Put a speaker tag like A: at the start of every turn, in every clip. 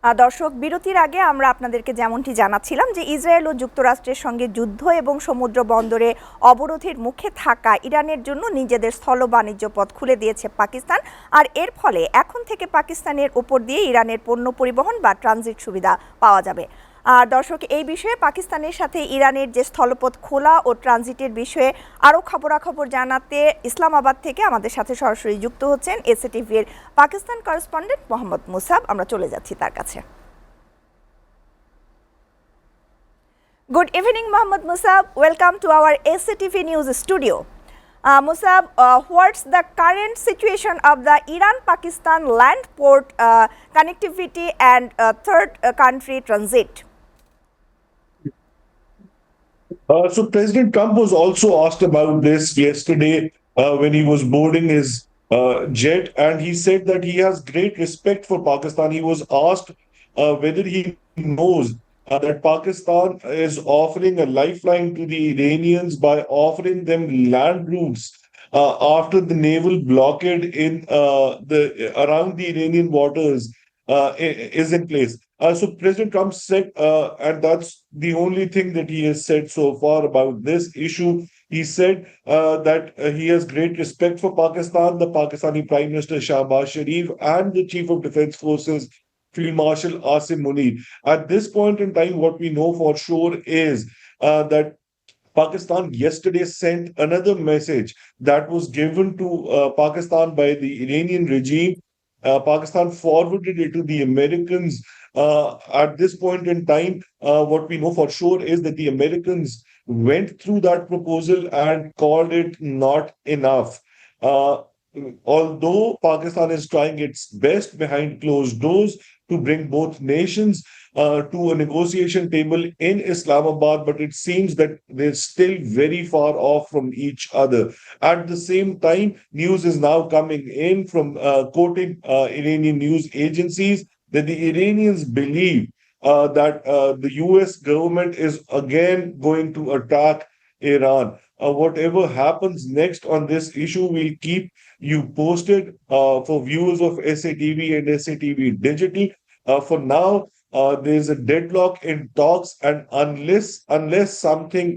A: দর্শক, বিরতির আগে আমরা আপনাদেরকে যেমনটি জানাচ্ছিলাম যে ইসরায়েল ও যুক্তরাষ্ট্রের সঙ্গে যুদ্ধ এবং সমুদ্র বন্দরে অবরোধের মুখে থাকা ইরানের জন্য নিজেদের স্থল বাণিজ্য পথ খুলে দিয়েছে পাকিস্তান। আর এর ফলে এখন থেকে পাকিস্তানের উপর দিয়ে ইরানের পণ্য পরিবহন বা ট্রানজিট সুবিধা পাওয়া যাবে। আর দর্শক, এই বিষয়ে পাকিস্তানের সাথে ইরানের যে স্থলপথ খোলা ও ট্রানজিটের বিষয়ে আরও খবরাখবর জানাতে ইসলামাবাদ থেকে আমাদের সাথে সরাসরি যুক্ত হচ্ছেন এসএটিভির পাকিস্তান করেসপন্ডেন্ট মোহাম্মদ মুসাব। আমরা চলে যাচ্ছি তার কাছে। Good evening Mohammad মুসাব, welcome to our SATV news studio. Musab, what's the current situation of the Iran-Pakistan land port connectivity and third country transit?
B: So President Trump was also asked about this yesterday when he was boarding his jet, and he said that he has great respect for Pakistan. He was asked whether he knows that Pakistan is offering a lifeline to the Iranians by offering them land routes after the naval blockade in the around the Iranian waters is in place. So President Trump said, and that's the only thing that he has said so far about this issue. He said that he has great respect for Pakistan, the Pakistani Prime Minister Shahbaz Sharif, and the Chief of Defense Forces, Field Marshal Asim Munir. At this point in time, what we know for sure is that Pakistan yesterday sent another message that was given to Pakistan by the Iranian regime. Pakistan forwarded it to the Americans. At this point in time, what we know for sure is that the Americans went through that proposal and called it not enough. Uh, Although Pakistan is trying its best behind closed doors to bring both nations to a negotiation table in Islamabad, but it seems that they're still very far off from each other. At the same time, news is now coming in from quoting Iranian news agencies that the Iranians believe that the US government is again going to attack Iran. Whatever happens next on this issue, we'll keep you posted for viewers of SATV and SATV Digital. For now, there's a deadlock in talks, and unless something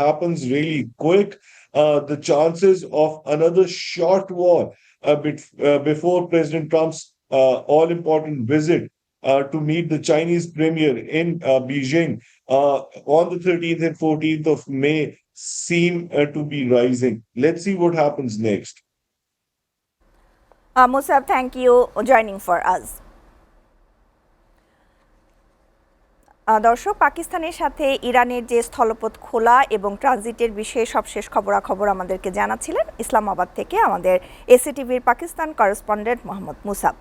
B: happens really quick, the chances of another short war before President Trump's all-important visit to meet the Chinese premier in Beijing on the 13th and 14th of May seem to be rising. Let's see what happens next.
A: Musab, thank you joining for us. দর্শক, পাকিস্তানের সাথে ইরানের যে স্থলপথ খোলা এবং ট্রানজিটের বিষয়ে সবশেষ খবরাখবর আমাদেরকে জানাচ্ছিলেন ইসলামাবাদ থেকে আমাদের এসএটিভির পাকিস্তান করেসপন্ডেন্ট মোহাম্মদ মুসাব।